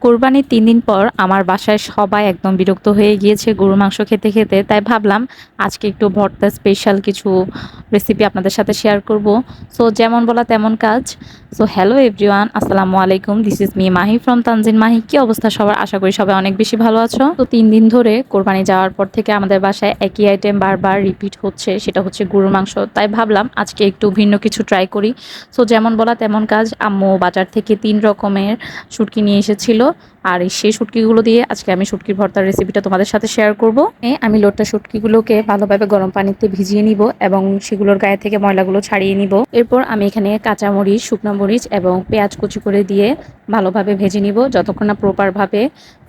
কোরবানির ৩ দিন পর আমার বাসায় সবাই একদম বিরক্ত হয়ে গিয়েছে গরুর মাংস খেতে, খেতে। তাই ভাবলাম আজকে একটু ভর্তা স্পেশাল কিছু রেসিপি আপনাদের সাথে শেয়ার করব। সো যেমন বলা তেমন কাজ। সো হ্যালো এভরিওয়ান, আসসালামু আলাইকুম। This is me Mahi from Tanjin Mahi. কি অবস্থা সবার? আশা করি সবাই অনেক বেশি ভালো আছো। তো ৩ দিন ধরে কোরবানি যাওয়ার পর থেকে আমাদের বাসায় একই আইটেম বারবার রিপিট হচ্ছে, সেটা হচ্ছে গরুর মাংস। তাই ভাবলাম আজকে একটু ভিন্ন কিছু ট্রাই করি। সো যেমন বলা তেমন কাজ, আম্মু বাজার থেকে ৩ রকমের শুটকি নিয়ে এসেছিল। আর সেই শুটকিগুলো দিয়ে আজকে আমি শুটকির ভর্তার রেসিপিটা তোমাদের সাথে শেয়ার করব। আমি লোটটা শুটকিগুলোকে ভালোভাবে গরম পানিতে ভিজিয়ে নিব এবং সেগুলোর গায়ে থেকে ময়লাগুলো ছাড়িয়ে নিব। এরপর আমি এখানে কাঁচামরিচ, শুকনো মরিচ এবং পেঁয়াজ কুচি করে দিয়ে ভালোভাবে ভেজে নিব যতক্ষণ না প্রপারভাবে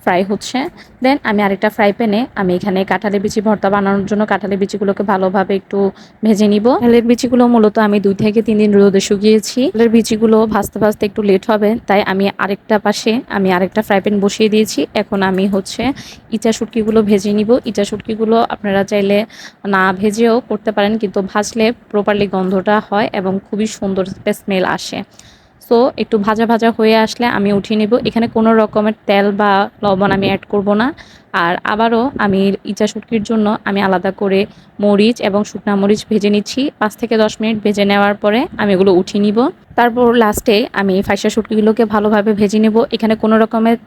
ফ্রাই হচ্ছে। দেন আমি আরেকটা ফ্রাই প্যানে আমি এখানে কাঁঠালের বিচি ভর্তা বানানোর জন্য কাঁঠালের বিচিগুলোকে ভালোভাবে একটু ভেজে নিব। কাঁঠালের বিচিগুলো মূলত আমি 2 থেকে 3 দিন রোদে শুকিয়েছি। কাঁঠালের বিচিগুলো ভাজতে ভাজতে একটু লেট হবে, তাই আমি আরেকটা পাশে আমি আরেকটা ফ্রাই প্যান বসিয়ে দিয়েছি। এখন আমি হচ্ছে ইচা শুটকিগুলো ভেজে নিব। ইচা শুটকিগুলো আপনারা চাইলে না ভেজেও করতে পারেন, কিন্তু ভাজলে প্রপারলি গন্ধটা হয় এবং খুবই সুন্দর একটা স্মেল আসে। সো একটু ভাজা ভাজা হয়ে আসলে আমি উঠিয়ে নেব। এখানে কোনো রকমের তেল বা লবণ আমি অ্যাড করব না। আর আবারও আমি ইচা শুটকির জন্য আমি আলাদা করে মরিচ এবং শুকনা মরিচ ভেজে নিচ্ছি। 5 থেকে 10 মিনিট ভেজে নেওয়ার পরে আমি এগুলো উঠিয়ে নিব। তারপর লাস্টে আমি ফাইসা শুটকিগুলোকে ভালোভাবে ভেজে নেব। এখানে কোনো রকমের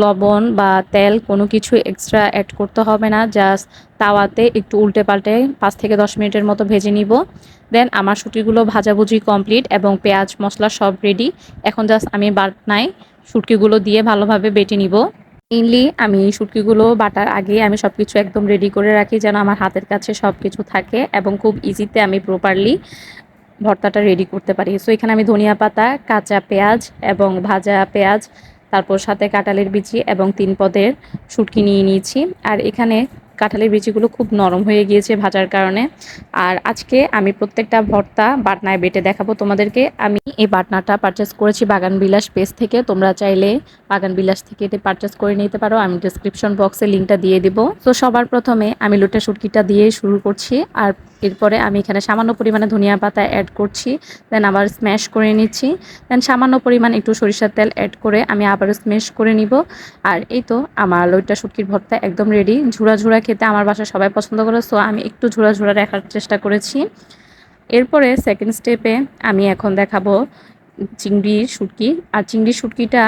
লবণ বা তেল কোনো কিছু এক্সট্রা অ্যাড করতে হবে না। জাস্ট তাওয়াতে একটু উল্টে পাল্টে 5 থেকে 10 মিনিটের মতো ভেজে নিব। দেন আমার শুটকিগুলো ভাজাভুজি কমপ্লিট এবং পেঁয়াজ মশলা সব রেডি। এখন জাস্ট আমি বাটনায় শুটকিগুলো দিয়ে ভালোভাবে বেটে নিব। মেইনলি আমি শুটকিগুলো বাটার আগে আমি সবকিছু একদম রেডি করে রাখি, যেন আমার হাতের কাছে সবকিছু থাকে এবং খুব ইজিতে আমি প্রপারলি ভর্তাটা রেডি করতে পারি। সো এখানে আমি ধনিয়া পাতা, কাঁচা পেঁয়াজ এবং ভাজা পেঁয়াজ, তারপর সাথে কাঁঠালের বিচি এবং 3 পদের শুটকি নিয়ে নিয়েছি। আর এখানে কাঁঠালের বিচিগুলো খুব নরম হয়ে গিয়েছে ভাজার কারণে। আর আজকে আমি প্রত্যেকটা ভর্তা বাটনায় বেটে দেখাবো তোমাদেরকে। আমি এই বাটনাটা পারচেস করেছি বাগান বিলাস পেজ থেকে। তোমরা চাইলে বাগান বিলাস থেকে এটি পারচেস করে নিতে পারো, আমি ডিসক্রিপশন বক্সে লিঙ্কটা দিয়ে দিব। তো সবার প্রথমে আমি লোটে শুটকিটা দিয়ে শুরু করছি। আর এরপরে আমি এখানে সামান্য পরিমাণে ধনিয়া পাতা অ্যাড করছি। দেন আবার স্ম্যাশ করে নিচ্ছি। দেন সামান্য পরিমাণ একটু সরিষার তেল অ্যাড করে আমি আবারও স্ম্যাশ করে নিব। আর এই তো আমার লইট্টা শুটকির ভর্তা একদম রেডি। ঝুরা ঝুরা খেতে আমার বাসায় সবাই পছন্দ করে, সো আমি একটু ঝুরা ঝুরা রাখার চেষ্টা করেছি। এরপরে সেকেন্ড স্টেপে আমি এখন দেখাবো চিংড়ির শুটকি। আর চিংড়ির শুটকিটা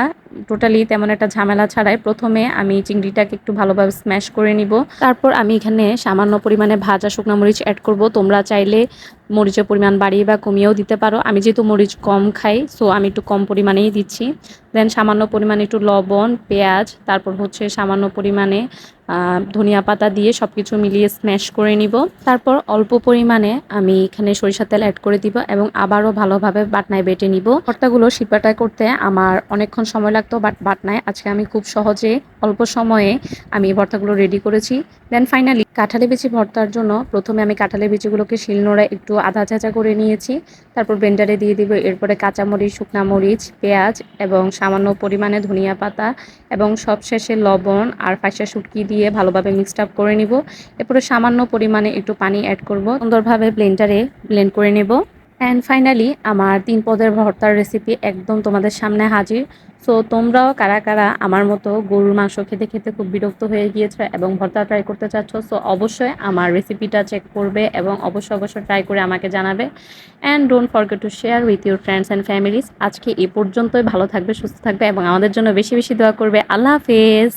টোটালি তেমন একটা ঝামেলা ছাড়াই প্রথমে আমি চিংড়িটাকে একটু ভালোভাবে স্ম্যাশ করে নিব। তারপর আমি এখানে সামান্য পরিমাণে ভাজা শুকনো মরিচ অ্যাড করব। তোমরা চাইলে মরিচের পরিমাণ বাড়িয়ে বা কমিয়েও দিতে পারো। আমি যেহেতু মরিচ কম খাই, সো আমি একটু কম পরিমাণেই দিচ্ছি। দেন সামান্য পরিমাণে একটু লবণ, পেঁয়াজ, তারপর হচ্ছে সামান্য পরিমাণে ধনিয়া পাতা দিয়ে সব কিছু মিলিয়ে স্ম্যাশ করে নিব। তারপর অল্প পরিমাণে আমি এখানে সরিষার তেল অ্যাড করে দিব এবং আবারও ভালোভাবে বাটনায় বেটে নিব। ভর্তাগুলো শিপাটায় করতে আমার অনেকক্ষণ সময় লাগতো, বাট বাটনায় আজকে আমি খুব সহজে অল্প সময়ে আমি এই ভর্তাগুলো রেডি করেছি। দেন ফাইনালি কাঁঠালের বিচি ভর্তার জন্য প্রথমে আমি কাঁঠালের বিচিগুলোকে শিলনোড়ায় একটু আধা চাচা করে নিয়েছি। তারপর ব্লেন্ডারে দিয়ে দিব। এরপরে কাঁচামরিচ, শুকনা মরিচ, পেঁয়াজ এবং সামান্য পরিমাণে ধনিয়া পাতা এবং সবশেষে লবণ আর ফাইসা শুটকি দিয়ে ভালোভাবে মিক্সড আপ করে নিব। এরপরে সামান্য পরিমাণে একটু পানি অ্যাড করব, সুন্দরভাবে ব্লেন্ডারে ব্লেন্ড করে নেব। অ্যান্ড ফাইনালি আমার 3 পদের ভর্তার রেসিপি একদম তোমাদের সামনে হাজির। সো তোমরাও কারা কারা আমার মতো গরুর মাংস খেতে খেতে খুব বিরক্ত হয়ে গিয়েছো এবং ভর্তা ট্রাই করতে চাচ্ছ, সো অবশ্যই আমার রেসিপিটা চেক করবে এবং অবশ্যই ট্রাই করে আমাকে জানাবে। And don't forget to share with your friends and families. আজকে এ পর্যন্তই। ভালো থাকবে, সুস্থ থাকবে এবং আমাদের জন্য বেশি বেশি দোয়া করবে। আল্লাহ হাফেজ।